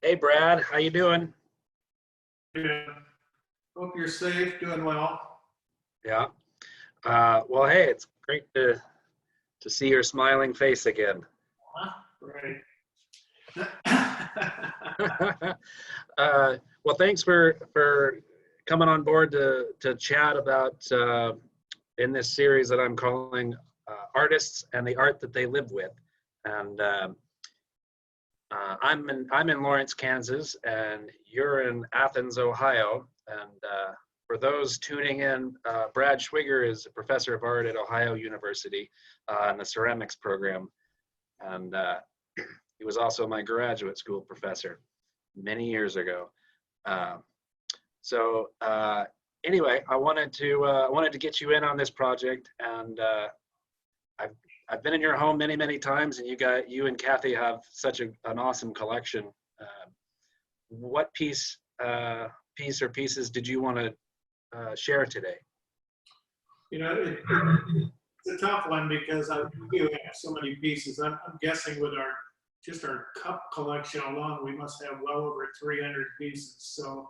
Hey Brad, how you doing? Yeah. Hope you're safe, doing well. Yeah. Well, hey, it's great to see your smiling face again. Huh? Right. Well, thanks for coming on board to chat about in this series that I'm calling artists and the art that they live with. And I'm in Lawrence, Kansas, and you're in Athens, Ohio. And for those tuning in, Brad Schwieger is a professor of art at Ohio University in the ceramics program, and he was also my graduate school professor many years ago. Uh, so anyway, I wanted to get you in on this project, and I've been in your home many times, and you and Kathy have such an awesome collection. What piece or pieces did you want to share today? It's a tough one because we have so many pieces. I'm guessing with our cup collection alone, we must have well over 300 pieces. So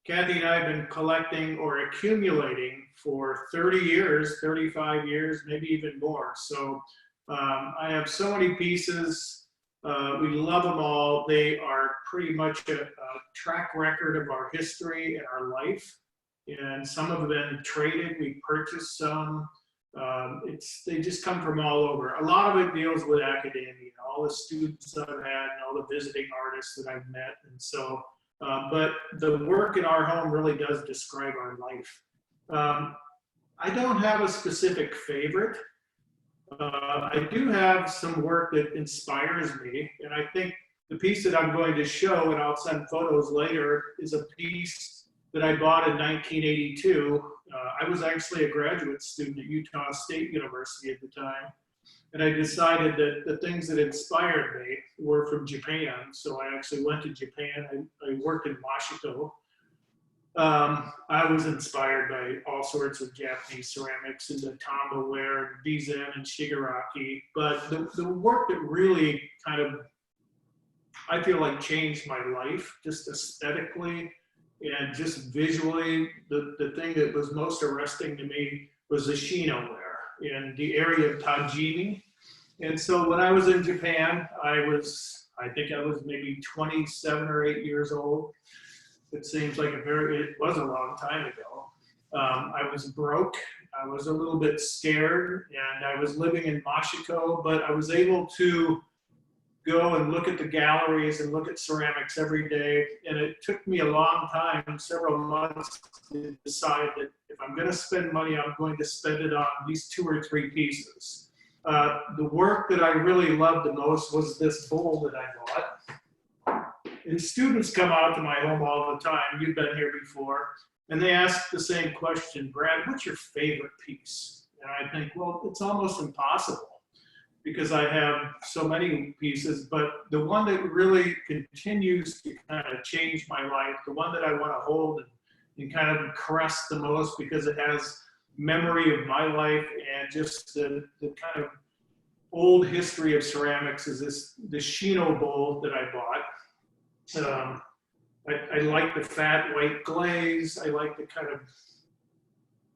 Kathy and I have been collecting or accumulating for 30 years, 35 years, maybe even more. So I have so many pieces. We love them all. They are pretty much a track record of our history and our life. And some have been traded. We purchased some. They just come from all over. A lot of it deals with academia, all the students I've had and all the visiting artists that I've met. And so, but the work in our home really does describe our life. I don't have a specific favorite. I do have some work that inspires me, and I think the piece that I'm going to show, and I'll send photos later, is a piece that I bought in 1982. I was actually a graduate student at Utah State University at the time, and I decided that the things that inspired me were from Japan. So I actually went to Japan. I worked in Mashiko. I was inspired by all sorts of Japanese ceramics and the tambaware and bizen and shigaraki. But the work that really kind of, I feel like, changed my life, just aesthetically and just visually, the thing that was most arresting to me was the shinoware in the area of Tajimi. And so when I was in Japan, I think I was maybe 27 or 8 years old. It seems like it was a long time ago. I was broke. I was a little bit scared, and I was living in Mashiko, but I was able to go and look at the galleries and look at ceramics every day. And it took me a long time, several months, to decide that if I'm going to spend money, I'm going to spend it on these 2 or 3 pieces. The work that I really loved the most was this bowl that I bought. And students come out to my home all the time. You've been here before. And they ask the same question, Brad, what's your favorite piece? And I think, well, it's almost impossible because I have so many pieces. But the one that really continues to kind of change my life, the one that I want to hold and kind of caress the most because it has memory of my life and just the kind of old history of ceramics, is the Shino bowl that I bought. I like the fat white glaze. I like the kind of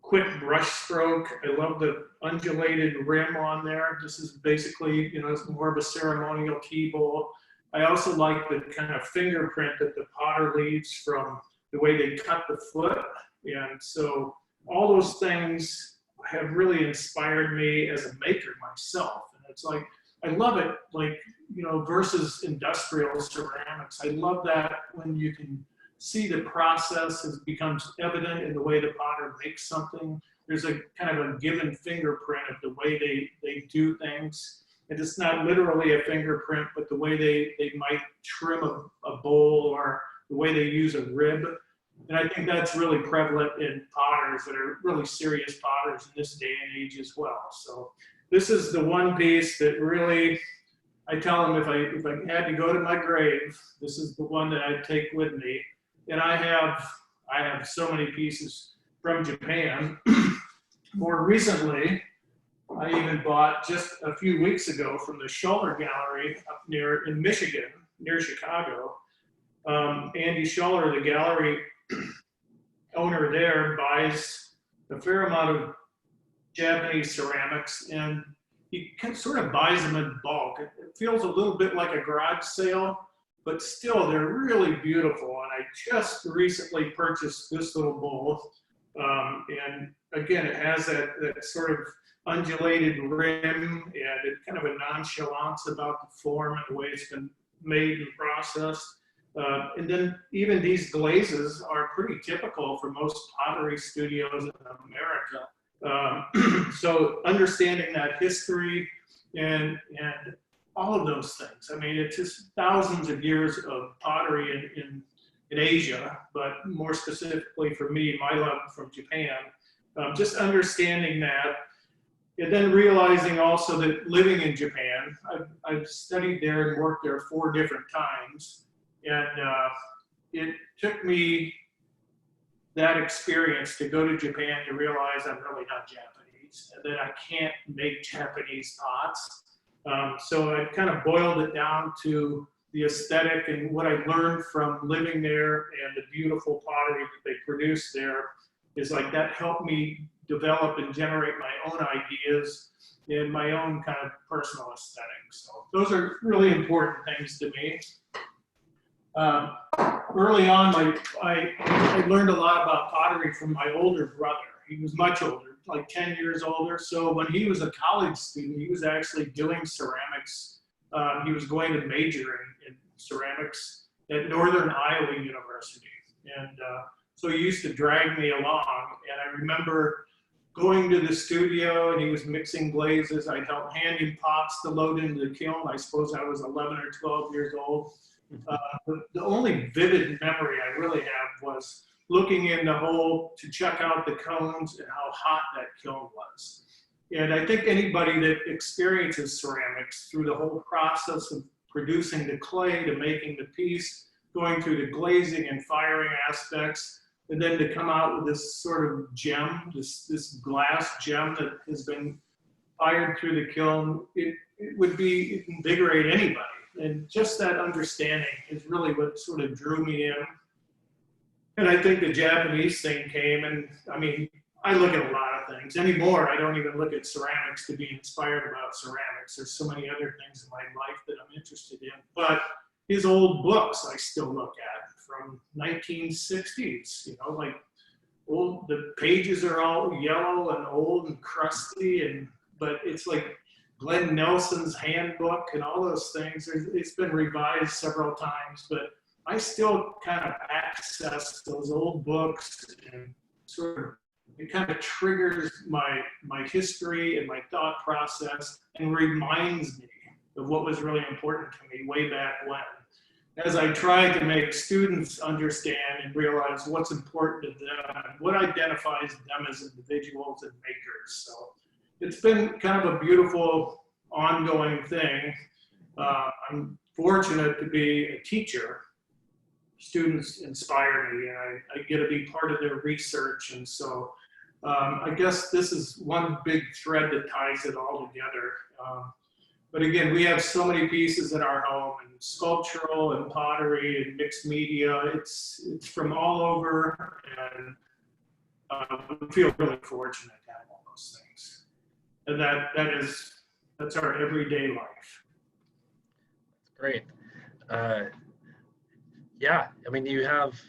quick brush stroke. I love the undulated rim on there. This is basically, it's more of a ceremonial tea bowl. I also like the kind of fingerprint that the potter leaves from the way they cut the foot. And so all those things have really inspired me as a maker myself. And it's like, I love it, like, versus industrial ceramics. I love that when you can see the process becomes evident in the way the potter makes something. There's a kind of a given fingerprint of the way they do things. And it's not literally a fingerprint, but the way they might trim a bowl or the way they use a rib. And I think that's really prevalent in potters that are really serious potters in this day and age as well. So this is the one piece that really, I tell them if I had to go to my grave, this is the one that I'd take with me. And I have so many pieces from Japan. More recently, I even bought just a few weeks ago from the Schwieger Gallery up in Michigan, near Chicago. Andy Schuller, the gallery owner there, buys a fair amount of Japanese ceramics, and he sort of buys them in bulk. It feels a little bit like a garage sale, but still they're really beautiful. And I just recently purchased this little bowl. And again, it has that sort of undulated rim and it kind of a nonchalance about the form and the way it's been made and processed. And then even these glazes are pretty typical for most pottery studios in America. So understanding that history and all of those things. I mean, it's just thousands of years of pottery in Asia, but more specifically for me, my love from Japan. Just understanding that, and then realizing also that living in Japan, I've studied there and worked there 4 different times, and it took me that experience to go to Japan to realize I'm really not Japanese and that I can't make Japanese pots. So I kind of boiled it down to the aesthetic and what I learned from living there and the beautiful pottery that they produce there is like that helped me develop and generate my own ideas and my own kind of personal aesthetic. So those are really important things to me. Early on, I learned a lot about pottery from my older brother. He was much older, like 10 years older. So when he was a college student, he was actually doing ceramics. He was going to major in ceramics at Northern Iowa University. And so he used to drag me along. And I remember going to the studio and he was mixing glazes. I'd help hand him pots to load into the kiln. I suppose I was 11 or 12 years old. The only vivid memory I really have was looking in the hole to check out the cones and how hot that kiln was. And I think anybody that experiences ceramics through the whole process of producing the clay to making the piece, going through the glazing and firing aspects, and then to come out with this sort of gem, this glass gem that has been fired through the kiln, it would invigorate anybody. And just that understanding is really what sort of drew me in. And I think the Japanese thing came, and I mean, I look at a lot of things. Anymore, I don't even look at ceramics to be inspired about ceramics. There's so many other things in my life that I'm interested in. But his old books I still look at from 1960s, you know, like old, the pages are all yellow and old and crusty, but it's like Glenn Nelson's handbook and all those things. It's been revised several times, but I still kind of access those old books and sort of, it kind of triggers my history and my thought process and reminds me of what was really important to me way back when. As I try to make students understand and realize what's important to them and what identifies them as individuals and makers. So it's been kind of a beautiful ongoing thing. I'm fortunate to be a teacher. Students inspire me and I get to be part of their research. And so I guess this is one big thread that ties it all together. But again, we have so many pieces in our home, and sculptural and pottery and mixed media. It's from all over, and we feel really fortunate to have all those things. And that's our everyday life. Great. Yeah, I mean, you have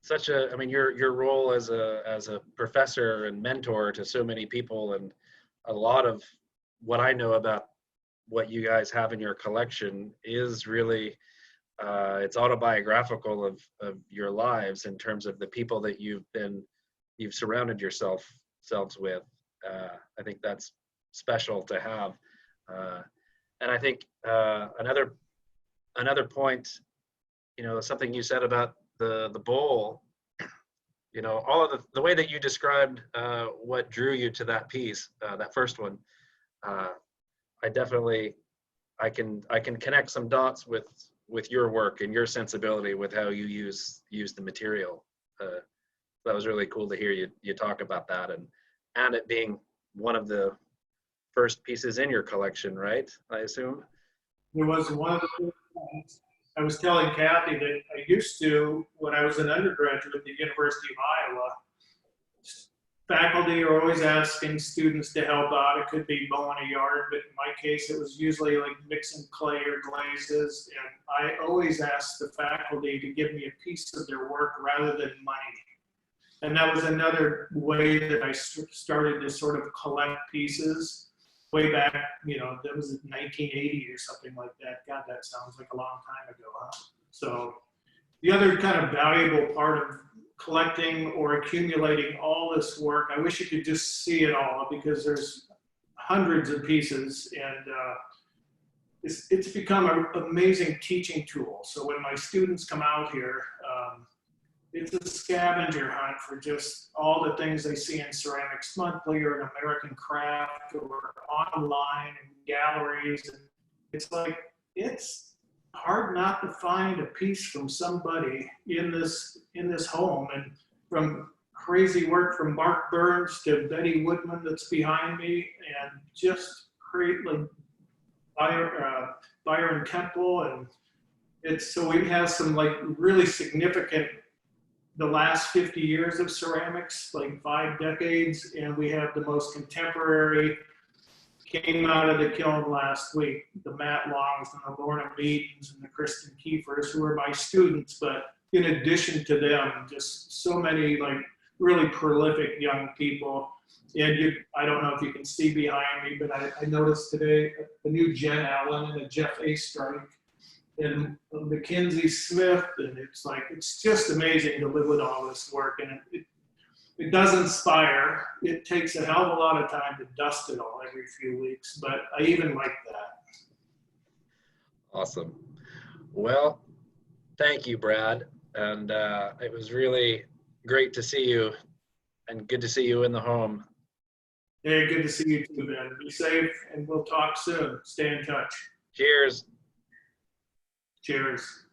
such a, I mean, your role as a professor and mentor to so many people, and a lot of what I know about what you guys have in your collection is really, it's autobiographical of your lives in terms of the people that you've surrounded yourselves with. I think that's special to have. And I think another point, you know, something you said about the bowl, you know, all of the way that you described what drew you to that piece, that first one, I can connect some dots with your work and your sensibility with how you use the material. That was really cool to hear you talk about that, and it being one of the first pieces in your collection, right? I assume. It was one of the first ones. I was telling Kathy that I used to, when I was an undergraduate at the University of Iowa, faculty are always asking students to help out. It could be mowing a yard, but in my case, it was usually like mixing clay or glazes. And I always asked the faculty to give me a piece of their work rather than money. And that was another way that I started to sort of collect pieces way back, that was in 1980 or something like that. God, that sounds like a long time ago, huh? So the other kind of valuable part of collecting or accumulating all this work, I wish you could just see it all because there's hundreds of pieces, and it's become an amazing teaching tool. So when my students come out here, it's a scavenger hunt for just all the things they see in Ceramics Monthly or in American Craft or online and galleries. And it's like, it's hard not to find a piece from somebody in this home, and from crazy work from Mark Burns to Betty Woodman that's behind me, and just create like Byron Temple. And it's, so we have some like really significant, the last 50 years of ceramics, like 5 decades, and we have the most contemporary, came out of the kiln last week, the Matt Longs and the Lorna Meadens and the Kristen Kiefers, who are my students, but in addition to them, just so many like really prolific young people. And I don't know if you can see behind me, but I noticed today a new Jen Allen and a Jeff A. Strike and Mackenzie Smith, and it's just amazing to live with all this work, and it does inspire. It takes a hell of a lot of time to dust it all every few weeks, but I even like that. Awesome. Well, thank you, Brad, and it was really great to see you, and good to see you in the home. Hey, good to see you too, Ben. Be safe, and we'll talk soon. Stay in touch. Cheers. Cheers.